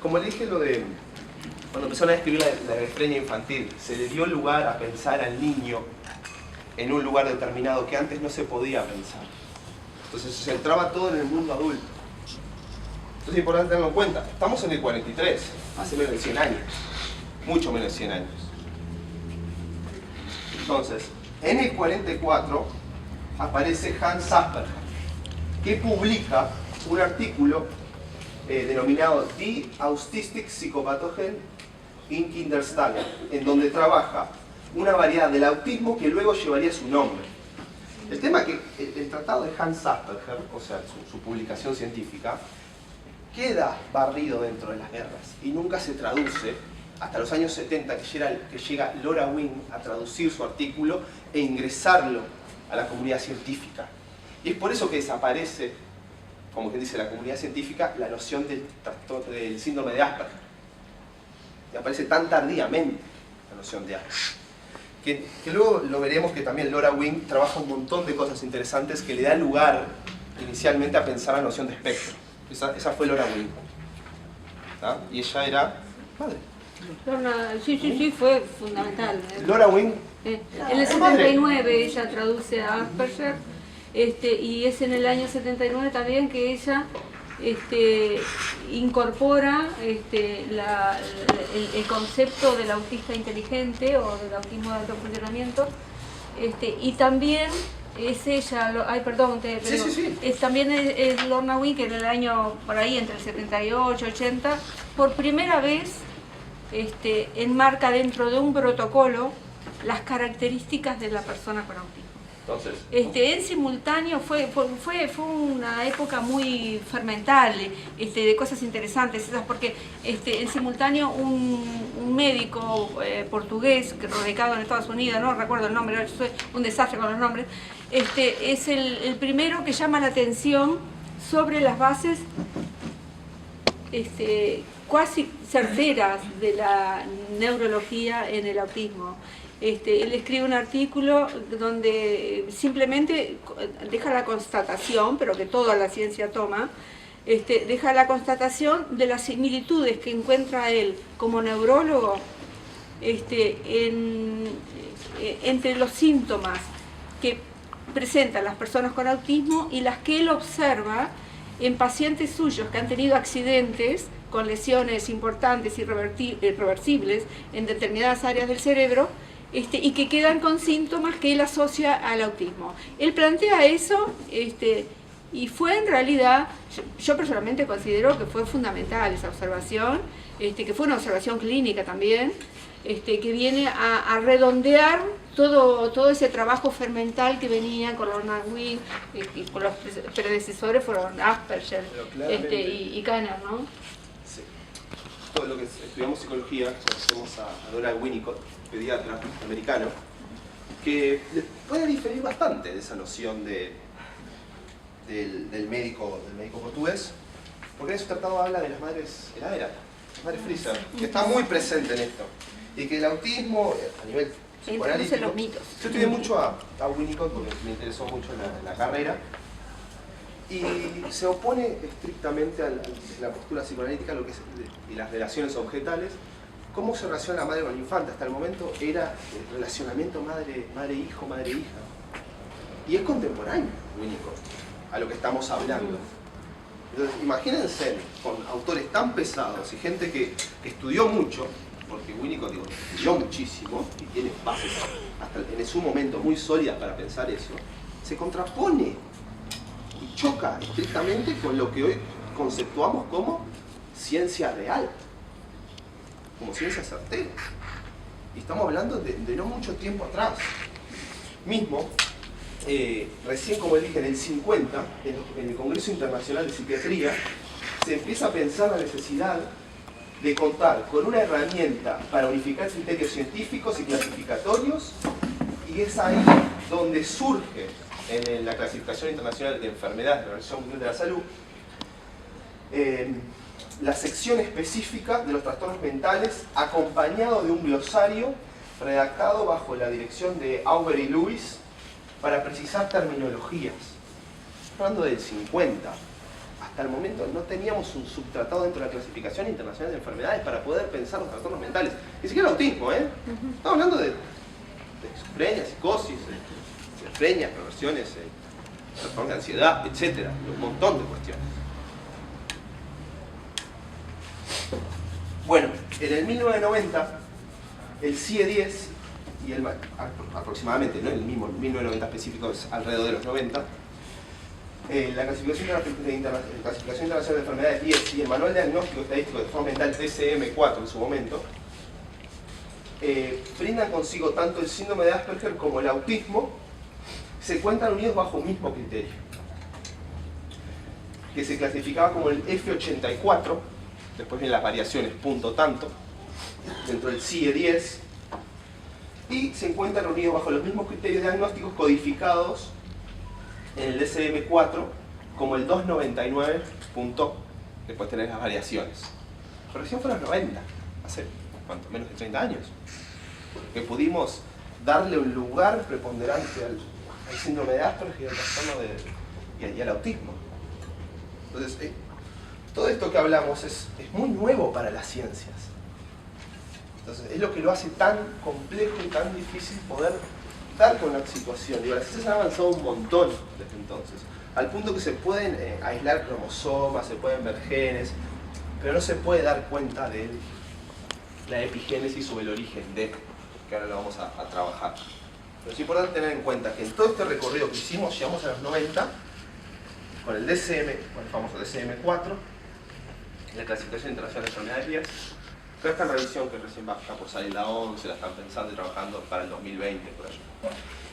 como le dije cuando empezaron a escribir la esquizofrenia infantil, se le dio lugar a pensar al niño en un lugar determinado que antes no se podía pensar. Entonces se centraba todo en el mundo adulto. Entonces es importante tenerlo en cuenta. Estamos en el 43, hace menos de 100 años. Mucho menos de 100 años. Entonces, en el 44 aparece Hans Asperger, que publica un artículo denominado Die Autistic Psychopathogen in Kindertagen, en donde trabaja una variedad del autismo que luego llevaría su nombre. El tema es que el tratado de Hans Asperger, o sea, su publicación científica, queda barrido dentro de las guerras y nunca se traduce hasta los años 70 que llega Laura Wing a traducir su artículo e ingresarlo a la comunidad científica. Y es por eso que desaparece, como que dice la comunidad científica, la noción del síndrome de Asperger. Y aparece tan tardíamente la noción de Asperger. Que luego lo veremos que también Laura Wing trabaja un montón de cosas interesantes que le da lugar inicialmente a pensar la noción de espectro. Esa fue Laura Wing. ¿Ah? Y ella era madre. Sí, fue fundamental. Laura Wing. En el 79 ella traduce a Asperger, y es en el año 79 también que ella incorpora el concepto del autista inteligente o del autismo de alto funcionamiento, y también es ella, también es Lorna Wing, que en el año por ahí entre el 78 y 80 por primera vez enmarca dentro de un protocolo las características de la persona con autismo. Entonces, en simultáneo fue una época muy fermental, de cosas interesantes, porque en simultáneo un médico portugués radicado en Estados Unidos, no recuerdo el nombre, soy un desastre con los nombres, es el primero que llama la atención sobre las bases cuasi certeras de la neurología en el autismo. Él escribe un artículo donde simplemente deja la constatación, pero que toda la ciencia toma, deja la constatación de las similitudes que encuentra él como neurólogo entre los síntomas que presentan las personas con autismo y las que él observa en pacientes suyos que han tenido accidentes con lesiones importantes y irreversibles en determinadas áreas del cerebro, y que quedan con síntomas que él asocia al autismo. Él plantea eso, y fue en realidad, yo personalmente considero que fue fundamental esa observación, que fue una observación clínica también, que viene a redondear todo ese trabajo fermental que venía con Lorna Wing, y con los predecesores fueron Asperger y Kanner, ¿no? Sí. Todo lo que estudiamos psicología, conocemos a Donald Winnicott, pediatra americano, que puede diferir bastante de esa noción del médico portugués, porque en su tratado habla de las madres heladeras, las madres freezer, que está muy presente en esto, y que el autismo a nivel psicoanalítico, los mitos. yo estudié mucho a Winnicott porque me interesó mucho en la carrera, y se opone estrictamente a la postura psicoanalítica y las relaciones objetales. ¿Cómo se relaciona la madre con el infante? Hasta el momento era el relacionamiento madre-hijo, madre-hija. Y es contemporáneo, Winnicott, a lo que estamos hablando. Entonces, imagínense con autores tan pesados y gente que estudió mucho, porque Winnicott estudió muchísimo y tiene bases hasta en su momento muy sólidas para pensar eso, se contrapone y choca estrictamente con lo que hoy conceptuamos como ciencia real, como ciencia certera. Y estamos hablando de no mucho tiempo atrás. Mismo, recién, como dije, en el 50, en el Congreso Internacional de Psiquiatría, se empieza a pensar la necesidad de contar con una herramienta para unificar criterios científicos y clasificatorios, y es ahí donde surge en la clasificación internacional de enfermedades de la Organización Mundial de la Salud la sección específica de los trastornos mentales, acompañado de un glosario redactado bajo la dirección de Auber y Lewis para precisar terminologías. Hablando del 50, hasta hasta el momento no teníamos un subtratado dentro de la clasificación internacional de enfermedades para poder pensar los trastornos mentales. Ni siquiera el autismo, ¿eh? Estamos hablando de esquizofrenia, psicosis, esquizofrenia, perversiones, trastornos de ansiedad, etc. Un montón de cuestiones. Bueno, en el 1990, el CIE-10 y el aproximadamente, no el mismo 1990 específico, es alrededor de los 90, la clasificación internacional de enfermedades 10 y el manual de diagnóstico estadístico de trastorno mental DSM-4 en su momento, brindan consigo tanto el síndrome de Asperger como el autismo, se encuentran unidos bajo un mismo criterio, que se clasificaba como el F84, después vienen las variaciones punto tanto, dentro del CIE-10, y se encuentran unidos bajo los mismos criterios diagnósticos codificados en el DSM-4 como el 299. Después tenés las variaciones. Pero recién fue en los 90, hace ¿cuánto? Menos de 30 años, que pudimos darle un lugar preponderante al síndrome de Asperger y al trastorno y al autismo. Entonces, todo esto que hablamos es muy nuevo para las ciencias. Entonces, es lo que lo hace tan complejo y tan difícil poder dar con la situación. Digo, las ciencias han avanzado un montón desde entonces, al punto que se pueden aislar cromosomas, se pueden ver genes, pero no se puede dar cuenta de la epigénesis o el origen de, que ahora lo vamos a trabajar. Pero es importante tener en cuenta que en todo este recorrido que hicimos, llegamos a los 90, con el DSM, con el famoso DSM-4, la clasificación internacional de enfermedades 10, pero esta revisión que recién va por salir la 11, la están pensando y trabajando para el 2020, por allá.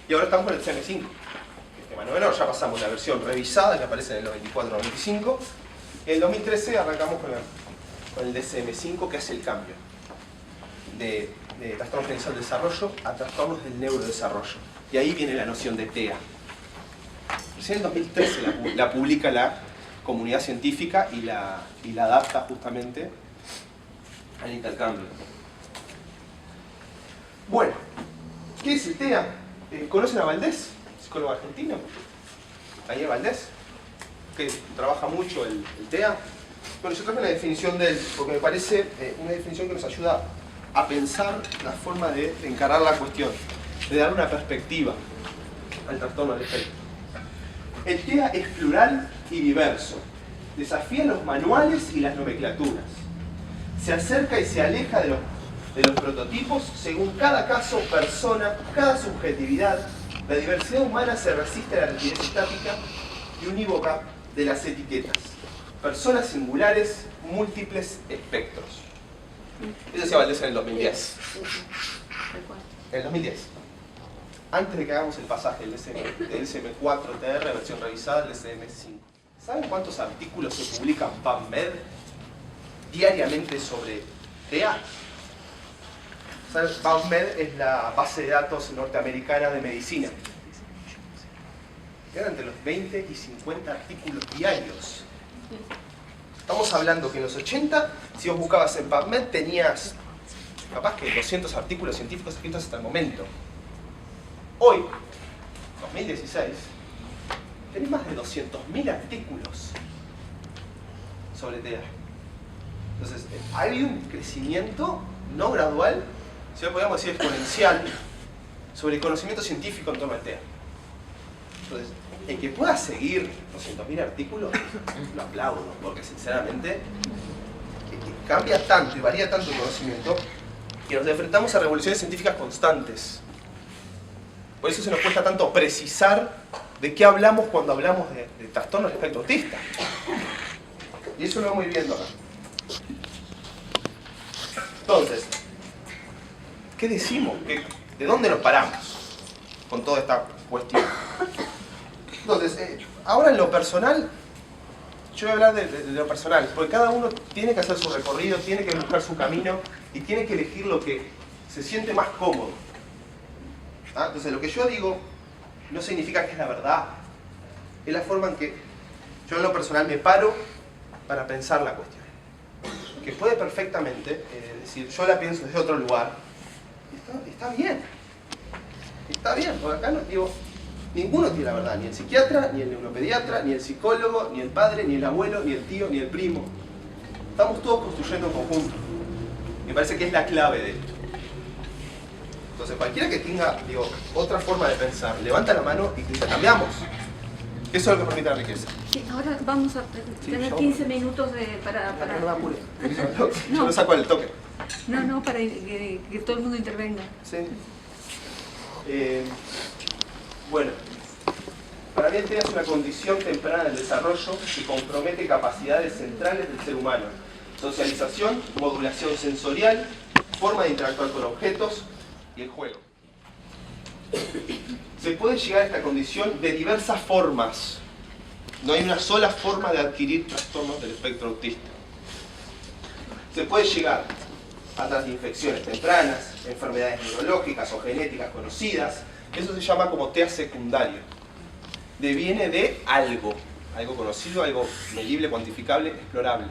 Y ahora estamos con el DSM-5, que es tema noveno, ya pasamos la versión revisada que aparece en el 94-95, y en el 2013 arrancamos con el DSM-5, que hace el cambio de trastornos generalizados del desarrollo a trastornos del neurodesarrollo. Y ahí viene la noción de TEA. Recién en 2013 la publica la comunidad científica y la adapta justamente al intercambio. Bueno, ¿qué es el TEA? ¿Conocen a Valdés, psicólogo argentino? Daniel Valdés, que trabaja mucho el TEA. Bueno, yo traje una definición de él, porque me parece una definición que nos ayuda a pensar la forma de encarar la cuestión, de dar una perspectiva al trastorno del espectro. El TEA es plural y diverso, desafía los manuales y las nomenclaturas, se acerca y se aleja de los prototipos según cada caso, persona, cada subjetividad. La diversidad humana se resiste a la rigidez estática y unívoca de las etiquetas. Personas singulares, múltiples espectros. Eso decía Valdés en el 2010. En el 2010. Antes de que hagamos el pasaje del DSM-4 TR, versión revisada, del DSM-5. ¿Saben cuántos artículos se publican en PubMed diariamente sobre TEA? ¿Saben? PubMed es la base de datos norteamericana de medicina. Quedan entre los 20 y 50 artículos diarios. Estamos hablando que en los 80, si vos buscabas en PubMed, tenías capaz que 200 artículos científicos escritos hasta el momento. Hoy, 2016, tenés más de 200.000 artículos sobre TEA. Entonces, ha habido un crecimiento no gradual, si no podríamos decir exponencial, sobre el conocimiento científico en torno al TEA. Entonces, el que pueda seguir 200.000 artículos, lo aplaudo, porque sinceramente cambia tanto y varía tanto el conocimiento que nos enfrentamos a revoluciones científicas constantes. Por eso se nos cuesta tanto precisar de qué hablamos cuando hablamos de trastorno del espectro autista. Y eso lo vamos a ir viendo acá. Entonces, ¿qué decimos? ¿De dónde nos paramos con toda esta cuestión? Entonces, ahora en lo personal, yo voy a hablar de lo personal, porque cada uno tiene que hacer su recorrido, tiene que buscar su camino y tiene que elegir lo que se siente más cómodo. ¿Ah? Entonces, lo que yo digo no significa que es la verdad, es la forma en que yo en lo personal me paro para pensar la cuestión. Que puede perfectamente decir, yo la pienso desde otro lugar, está bien, porque acá no Ninguno tiene la verdad, ni el psiquiatra, ni el neuropediatra, ni el psicólogo, ni el padre, ni el abuelo, ni el tío, ni el primo. Estamos todos construyendo en conjunto. Me parece que es la clave de esto. Entonces, cualquiera que tenga, digo, otra forma de pensar, levanta la mano y dice, cambiamos. Eso es lo que permite la riqueza. Sí, ahora vamos a tener 15 minutos para... No me apure. Yo lo saco al toque. No, para que todo el mundo intervenga. Sí. Bueno, para mí el TEA es una condición temprana del desarrollo que compromete capacidades centrales del ser humano. Socialización, modulación sensorial, forma de interactuar con objetos y el juego. Se puede llegar a esta condición de diversas formas. No hay una sola forma de adquirir trastornos del espectro autista. Se puede llegar a través de infecciones tempranas, enfermedades neurológicas o genéticas conocidas. Eso se llama como TEA secundario. Deviene de algo conocido, algo medible, cuantificable, explorable.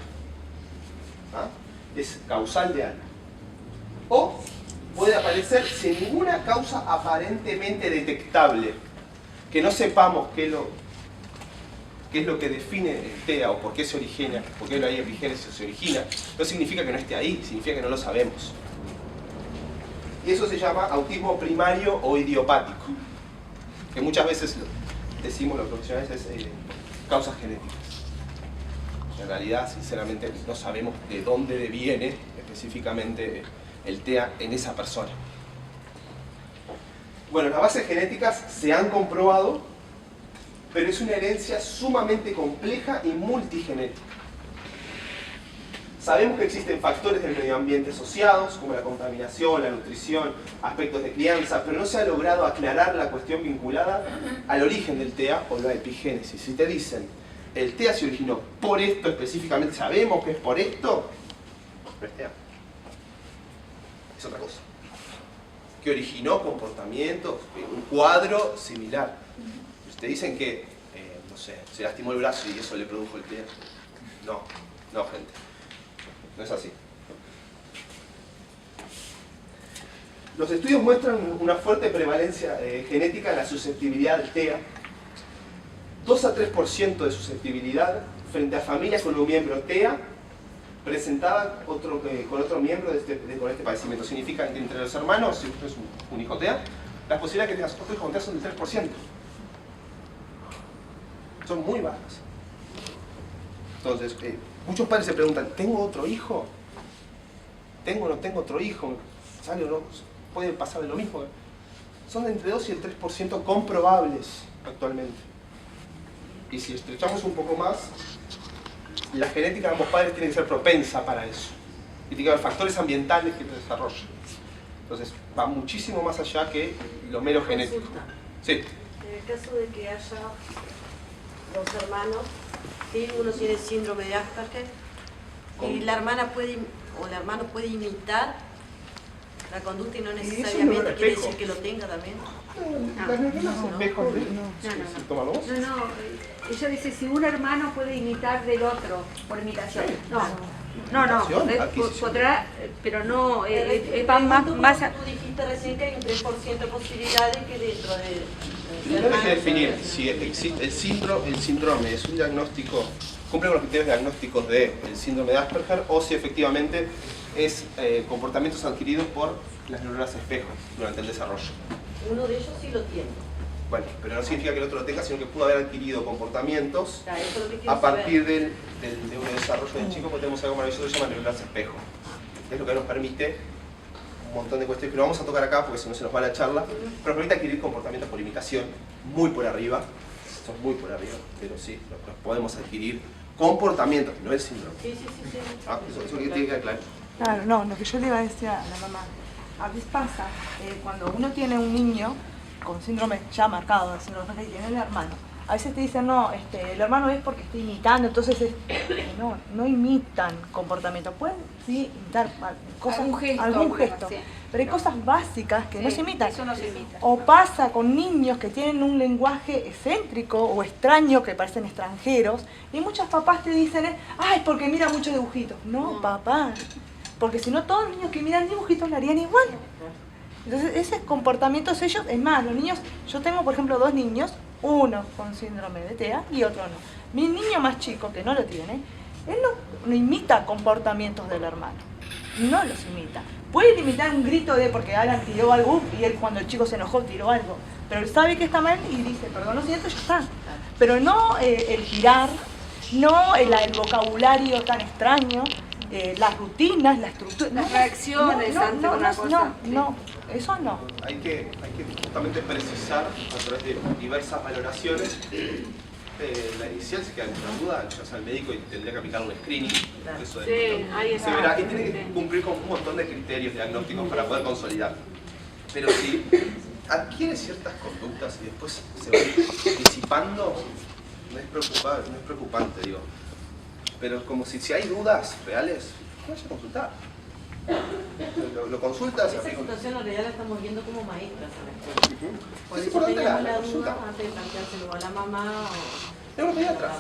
¿Ah? Es causal de algo. O puede aparecer sin ninguna causa aparentemente detectable, que no sepamos qué es lo que define el TEA o por qué se origina, por qué hay epigénesis se origina. No significa que no esté ahí, significa que no lo sabemos. Y eso se llama autismo primario o idiopático, que muchas veces decimos los profesionales es causas genéticas. En realidad, sinceramente, no sabemos de dónde deviene específicamente el TEA en esa persona. Bueno, las bases genéticas se han comprobado, pero es una herencia sumamente compleja y multigenética. Sabemos que existen factores del medio ambiente asociados, como la contaminación, la nutrición, aspectos de crianza, pero no se ha logrado aclarar la cuestión vinculada al origen del TEA o la epigénesis. Si te dicen, el TEA se originó por esto específicamente, ¿sabemos que es por esto? No es TEA. Es otra cosa. Que originó comportamientos, un cuadro similar. Si te dicen que, no sé, se lastimó el brazo y eso le produjo el TEA. No, gente. No es así. Los estudios muestran una fuerte prevalencia genética en la susceptibilidad del TEA. 2 a 3% de susceptibilidad frente a familias con un miembro TEA presentada con otro miembro con este padecimiento. Significa que entre los hermanos, si usted es un hijo TEA, las posibilidades que tengas otro hijo con TEA son del 3%. Son muy bajas. Entonces, muchos padres se preguntan, ¿tengo otro hijo? ¿Tengo o no tengo otro hijo? ¿Sale o no? ¿Puede pasar de lo mismo? Son de entre 2 y el 3% comprobables actualmente. Y si estrechamos un poco más, la genética de ambos padres tiene que ser propensa para eso. Y tiene que haber factores ambientales que te desarrollen. Entonces, va muchísimo más allá que lo mero genético. Sí. En el caso de que haya dos hermanos, ¿sí? Uno tiene síndrome de Asperger, y la hermana puede, o el hermano puede imitar la conducta y no necesariamente quiere decir que lo tenga también. Las neuronas son espejos de síntoma, ¿no? No, ella dice si un hermano puede imitar del otro por imitación. No, podrá, pero no, va más a... Tú dijiste recién que hay un 3% de posibilidades que dentro de... Primero hay que definir si el síndrome es un diagnóstico, cumple con los criterios diagnósticos del síndrome de Asperger o si efectivamente es comportamientos adquiridos por las neuronas espejo durante el desarrollo. Uno de ellos sí lo tiene. Bueno, pero no significa que el otro lo tenga, sino que pudo haber adquirido comportamientos Claro, eso es lo que quiero a partir saber. de un desarrollo del chico, porque tenemos algo maravilloso que se llama neuronas espejo. Es lo que nos permite un montón de cuestiones que no vamos a tocar acá porque si no se nos va la charla, pero nos permite adquirir comportamientos por imitación, muy por arriba, son muy por arriba, pero sí, los podemos adquirir comportamientos, no el síndrome. Sí. Ah, eso es lo que tiene que quedar claro. Claro, no, lo que yo le iba a decir a la mamá, a veces pasa, cuando uno tiene un niño con síndrome ya marcado, el síndrome que tiene el hermano, a veces te dicen, no, el hermano es porque está imitando, entonces no imitan comportamiento, pueden sí imitar cosas, algún gesto, sí. pero hay cosas básicas que no se imitan. Eso no se imita. O pasa con niños que tienen un lenguaje excéntrico o extraño, que parecen extranjeros, y muchos papás te dicen, ay, porque mira muchos dibujitos. No, papá, porque si no todos los niños que miran dibujitos lo harían igual. Entonces, esos comportamientos ellos, es más, los niños, yo tengo por ejemplo 2 niños, uno con síndrome de TEA y otro no. Mi niño más chico, que no lo tiene, él no imita comportamientos del hermano, no los imita. Puede imitar un grito de porque Alan tiró algo y él cuando el chico se enojó tiró algo, pero él sabe que está mal y dice, perdón, lo siento, ya está. Pero no el girar, no el vocabulario tan extraño, las rutinas, la estructura. Las reacciones ante una cosa. No, eso no. Hay que justamente precisar a través de diversas valoraciones. La inicial se queda con una duda, ya sea el médico y tendría que aplicar un screening. Eso ahí está. Se verá, y tiene que cumplir con un montón de criterios diagnósticos para poder consolidar. Pero si adquiere ciertas conductas y después se va disipando, no es preocupante, digo. Pero como si hay dudas reales, vaya a consultar. Lo consultas. Esa situación en realidad la estamos viendo como maestras en la escuela. Por Es eso importante teníamos la la consulta. duda antes de planteárselo a la mamá o... Es un pediatra.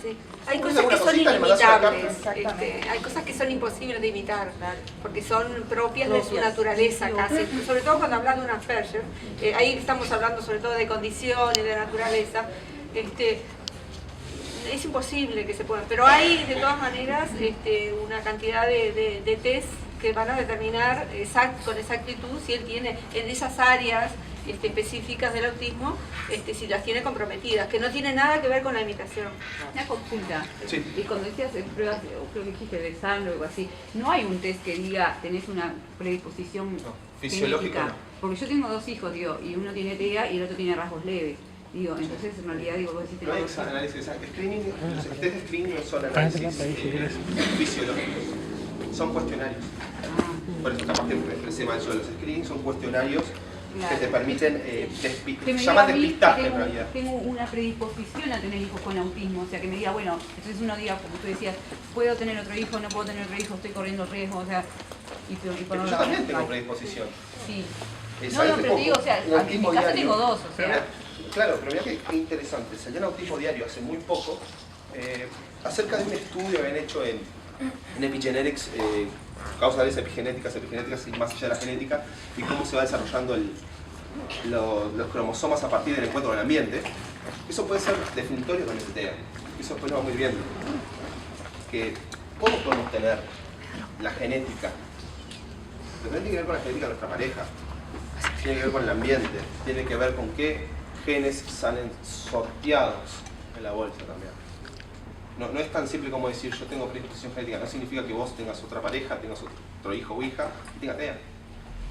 Sí. Hay Pones cosas que alguna son cosita, le mandás una carta. inimitables, hay cosas que son imposibles de imitar, porque son propias de su naturaleza casi, sobre todo cuando hablas de una Asperger, ahí estamos hablando sobre todo de condición y de naturaleza, es imposible que se puedan, pero hay de todas maneras una cantidad de test que van a determinar con exactitud si él tiene en esas áreas específicas del autismo, si las tiene comprometidas, que no tiene nada que ver con la imitación. Una consulta. Sí. Y cuando decías pruebas, o creo que dijiste de sangre o algo así, no hay un test que diga tenés una predisposición fisiológica. genética? No. Porque yo tengo 2 hijos, digo, y uno tiene TEA y el otro tiene rasgos leves. Digo, entonces en realidad digo, vos decís No hay tenés 2 hijos. análisis, screening, los test de screening no son análisis fisiológicos, son cuestionarios. Por eso capaz que expresé mal yo, los screenings son cuestionarios que te permiten, Que me llaman diga a mí despistaje que en realidad. tengo una predisposición a tener hijos con autismo, o sea que me diga, bueno, entonces uno diga, como tú decías, puedo tener otro hijo, no puedo tener otro hijo, estoy corriendo riesgo, o sea, y por Yo también tengo predisposición. Sí. Es No, algo pero te digo, o sea, un en mi autismo caso diario. tengo 2, o Pero sea. claro, pero mira qué interesante, salió un autismo diario hace muy poco, acerca de un estudio que habían hecho en Epigenetics, causales epigenéticas y más allá de la genética, y cómo se va desarrollando los cromosomas a partir del encuentro con el ambiente. Eso puede ser definitorio con el TEA. Eso después lo vamos a ir viendo. Que todos podemos tener la genética, pero no tiene que ver con la genética de nuestra pareja. Tiene que ver con el ambiente, tiene que ver con qué genes salen sorteados en la bolsa también. No es tan simple como decir yo tengo predisposición genética, no significa que vos tengas otra pareja, tengas otro hijo o hija y tengas TEA.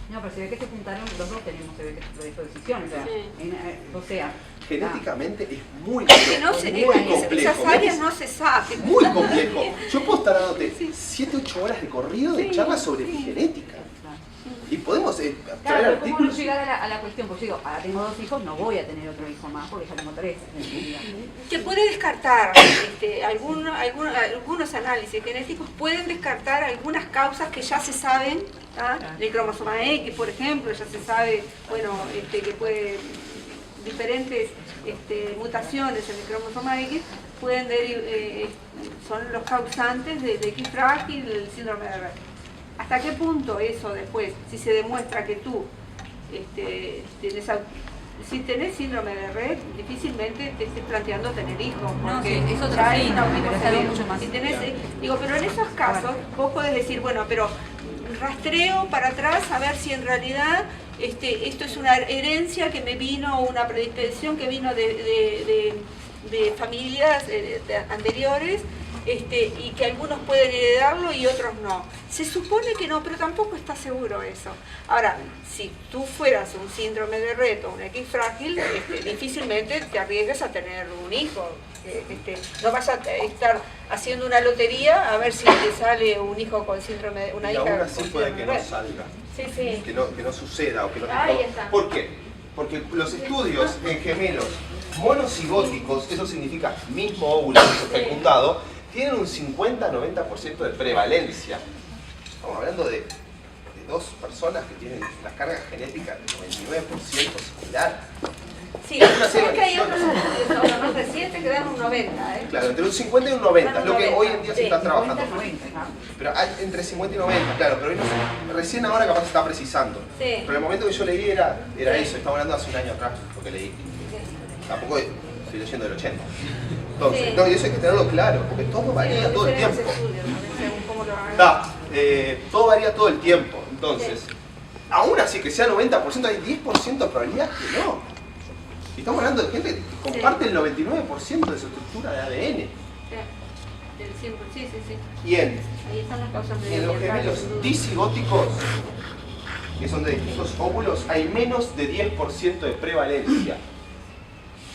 No, pero se ve que se juntaron, los dos tenemos, se ve que predisposición, o sea, Sí. o sea, Genéticamente es muy, Que no se, muy esas complejo. áreas no se saben. Muy complejo. Yo puedo estar dándote 7-8 horas de corrido de charlas sobre epigenética. Y podemos traer claro, pero ¿cómo no artículos. llegar a la cuestión? Porque yo digo, ahora tengo 2 hijos, no voy a tener otro hijo más porque ya tengo 3. Se puede descartar, algunos análisis genéticos pueden descartar algunas causas que ya se saben, ¿tá? El cromosoma X, por ejemplo, ya se sabe, bueno, que puede, diferentes mutaciones en el cromosoma X pueden son los causantes de X frágil, el síndrome de Rett. ¿Hasta qué punto eso después, si se demuestra que tú si tenés síndrome de Rett, difícilmente te estés planteando tener hijos? No, Porque sí, es otro ya hay sí, una pero es algo severo. mucho más. Si tenés, pero en esos casos vos podés decir, bueno, pero rastreo para atrás a ver si en realidad esto es una herencia que me vino, o una predisposición que vino de familias anteriores, y que algunos pueden heredarlo y otros no. Se supone que no, pero tampoco está seguro eso. Ahora, si tú fueras un síndrome de Rett o un X frágil, difícilmente te arriesgues a tener un hijo. No vas a estar haciendo una lotería a ver si te sale un hijo con síndrome de una Y hija aún con así puede síndrome que de no Rett. salga. Sí. Que no suceda o que no. Ahí está. ¿Por qué? Porque los estudios en gemelos monocigóticos, eso significa mismo óvulo fecundado, tienen un 50-90% de prevalencia. Estamos hablando de dos personas que tienen la carga genética del 99% similar. Sí, Es una sé serie que hay de otros estudios ahora más recientes que dan un 90, ¿eh? Claro, entre un 50 y un 90, Bueno, es lo que 90, hoy en día se sí, está trabajando. 90, ¿no? Pero hay entre 50 y 90, claro, pero hoy no sé, recién ahora capaz se está precisando. Sí. Pero el momento que yo leí era Sí. eso, estaba hablando hace un año atrás, lo que leí. Tampoco estoy leyendo del 80. Entonces, Sí. no, y eso hay que tenerlo claro, porque todo varía todo el tiempo. Según cómo lo hagan. Todo varía todo el tiempo. Entonces, aún así que sea 90%, hay 10% de probabilidad que no. Y estamos hablando de gente que comparte el 99% de su estructura de ADN. Sí, del 100%, sí, sí, sí. Y en Ahí están las causas Y en los gemelos disigóticos, que son de distintos óvulos, hay menos de 10% de prevalencia.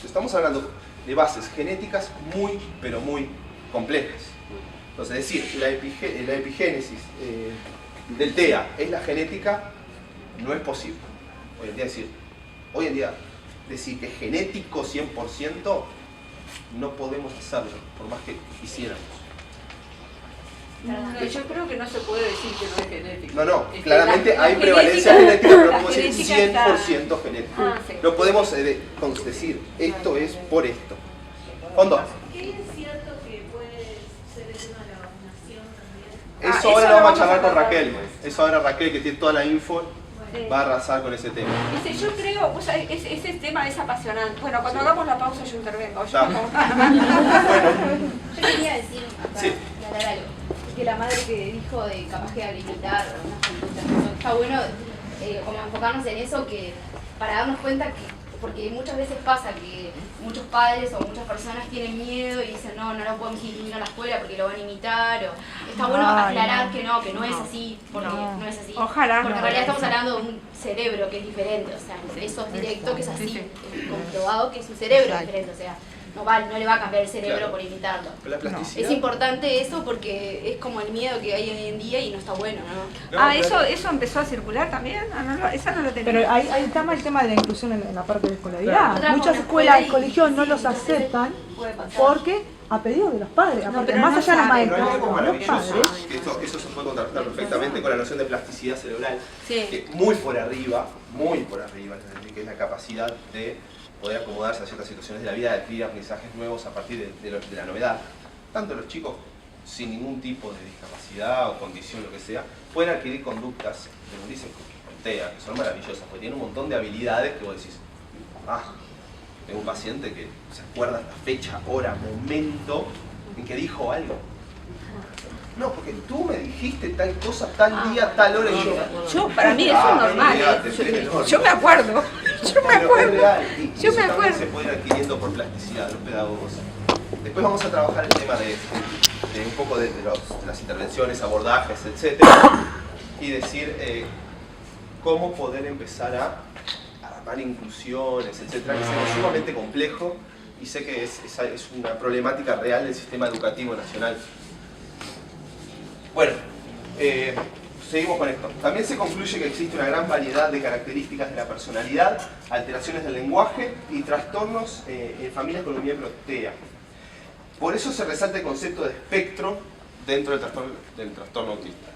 Estamos hablando de bases genéticas muy, pero muy complejas. Entonces, es decir, la epigénesis del TEA es la genética, no es posible. Hoy en día, decir que es genético 100%, no podemos hacerlo, por más que quisiéramos. No, yo creo que no se puede decir que no es genético. No, no, Es que claramente la hay prevalencia genética- genética, pero no la podemos decir genética 100% genético. Ah, sí. No podemos decir esto es por esto. Fondo. ¿Qué es cierto que puede ser el tema de la vacunación también? Eso eso ahora lo lo vamos a vamos a charlar con tratar. Raquel. Eso ahora Raquel, que tiene toda la info, Sí. va a arrasar con ese tema. Yo creo, o sea, ese tema es apasionante. Bueno, cuando hagamos la pausa yo intervengo. Yo Dale. no- Yo quería decir, Sí. aclarar algo, que la madre que dijo de capaz que habilitar unas conductas, ¿no? Está bueno como enfocarnos en eso, que para darnos cuenta que, porque muchas veces pasa que muchos padres o muchas personas tienen miedo y dicen no lo podemos incluir a la escuela porque lo van a imitar, o está bueno Ay, aclarar no. que no es así, porque no es así. Ojalá. Porque en realidad estamos hablando de un cerebro que es diferente, o sea, eso es directo que es así, es comprobado que es un cerebro diferente, o sea, no le va a cambiar el cerebro Claro. por imitarlo. Pero la plasticidad. Es importante eso porque es como el miedo que hay hoy en día y no está bueno, ¿no? No, eso claro. empezó a circular también. Esa no lo tenía. Pero ahí está el tema de la inclusión en la parte de escolaridad. Claro. Otra Muchas cosa, escuelas y escuela y- colegios no los sí, aceptan puede pasar. porque a pedido de los padres, No, porque pero más no allá de los saben. Pero hay maestros, algo los maravilloso, padres. que eso se puede contrastar perfectamente con la noción de plasticidad cerebral, Sí. que muy por arriba, que es la capacidad de poder acomodarse a ciertas situaciones de la vida, de adquirir aprendizajes nuevos a partir de la novedad. Tanto los chicos sin ningún tipo de discapacidad o condición, lo que sea, pueden adquirir conductas, como dicen con TEA, que son maravillosas, porque tienen un montón de habilidades que vos decís, tengo un paciente que se acuerda la fecha, hora, momento en que dijo algo. No, porque tú me dijiste tal cosa, tal día, tal hora, y yo... Para mí eso es normal. olvídate, tiene enorme. Yo me acuerdo. Yo me Pero es acuerdo. real, y Yo eso me también acuerdo. se puede ir adquiriendo por plasticidad de los pedagogos. Después vamos a trabajar el tema de un poco de las intervenciones, abordajes, etc. Y decir cómo poder empezar a armar inclusiones, etc. Que es algo sumamente complejo y sé que es una problemática real del sistema educativo nacional. Bueno, seguimos con esto. También se concluye que existe una gran variedad de características de la personalidad, alteraciones del lenguaje y trastornos en familias con un miembro TEA. Por eso se resalta el concepto de espectro dentro del trastorno autista.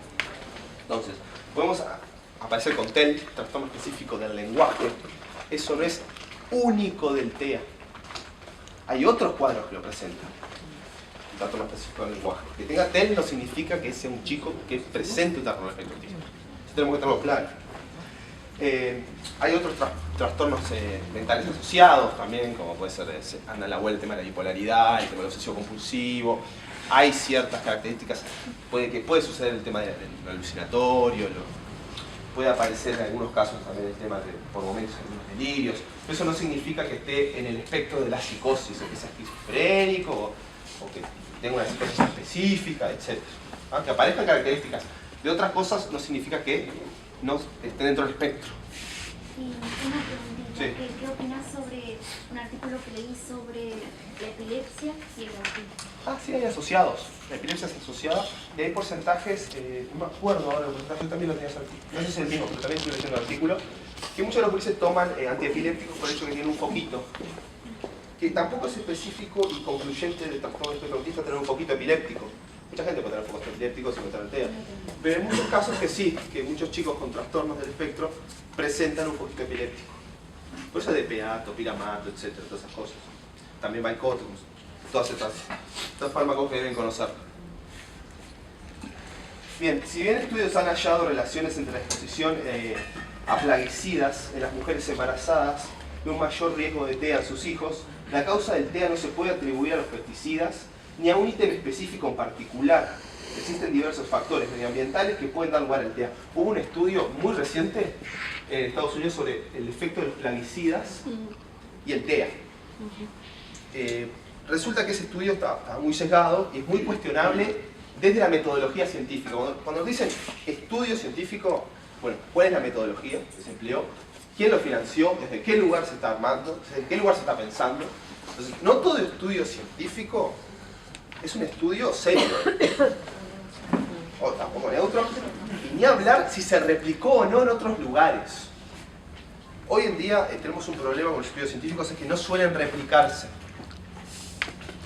Entonces, podemos aparecer con TEL, trastorno específico del lenguaje. Eso no es único del TEA. Hay otros cuadros que lo presentan. Un trastorno específico del lenguaje. Que tenga TEL no significa que sea un chico que presente un trastorno espectro autista. Eso tenemos que tenerlo claro. Hay otros trastornos mentales asociados también, como puede ser, anda a la vuelta el tema de la bipolaridad, el tema del obsesivo compulsivo. Hay ciertas características, que puede suceder el tema del alucinatorio, puede aparecer en algunos casos también el tema de, por momentos, algunos delirios. Pero eso no significa que esté en el espectro de la psicosis, o que sea esquizofrénico, o que tenga una psicosis específica, etc. Aunque aparezcan características de otras cosas, no significa que no estén dentro del espectro. Y una preguntita, Sí. ¿qué opinas sobre un artículo que leí sobre la epilepsia y el autismo? Sí, hay asociados. La epilepsia es asociada y hay porcentajes, no me acuerdo ahora, el porcentaje yo también lo tenía ese artículo. No sé si es el mismo, pero también estoy leyendo el artículo. Que muchos de los gurises toman antiepilépticos por el hecho que tienen un foquito. Que tampoco es específico y concluyente del trastorno espectro autista tener un foquito epiléptico. Mucha gente puede tener focos epilépticos y no tener TEA. Pero en muchos casos que sí, que muchos chicos con trastornos del espectro presentan un foquito epiléptico. Por eso DPA, topiramato, etcétera, todas esas cosas. También Mycotomus, todas estas fármacos que deben conocer. Bien, si bien estudios han hallado relaciones entre la exposición a plaguicidas en las mujeres embarazadas y un mayor riesgo de TEA en sus hijos, la causa del TEA no se puede atribuir a los pesticidas ni a un ítem específico en particular. Existen diversos factores medioambientales que pueden dar lugar al TEA. Hubo un estudio muy reciente en Estados Unidos sobre el efecto de los plaguicidas y el TEA. Resulta que ese estudio está muy sesgado y es muy cuestionable desde la metodología científica. Cuando nos dicen estudio científico, bueno, ¿cuál es la metodología que se empleó? ¿Quién lo financió? ¿Desde qué lugar se está armando? ¿Desde qué lugar se está pensando? Entonces, no todo estudio científico es un estudio serio, o tampoco neutro, y ni hablar si se replicó o no en otros lugares. Hoy en día tenemos un problema con los estudios científicos, es que no suelen replicarse.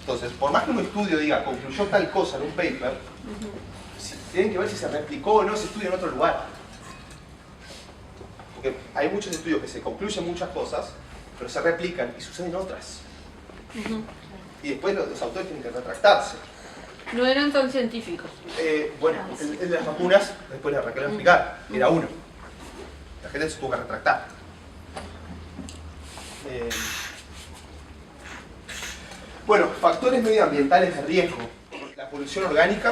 Entonces, por más que un estudio diga, concluyó tal cosa en un paper, tienen que ver si se replicó o no ese estudio en otro lugar. Porque hay muchos estudios que se concluyen muchas cosas, pero se replican y suceden otras. Y después los autores tienen que retractarse. No eran tan científicos. Bueno, el de las vacunas, después la Raquel va a explicar, era uno. La gente se tuvo que retractar. Bueno, factores medioambientales de riesgo. La polución orgánica,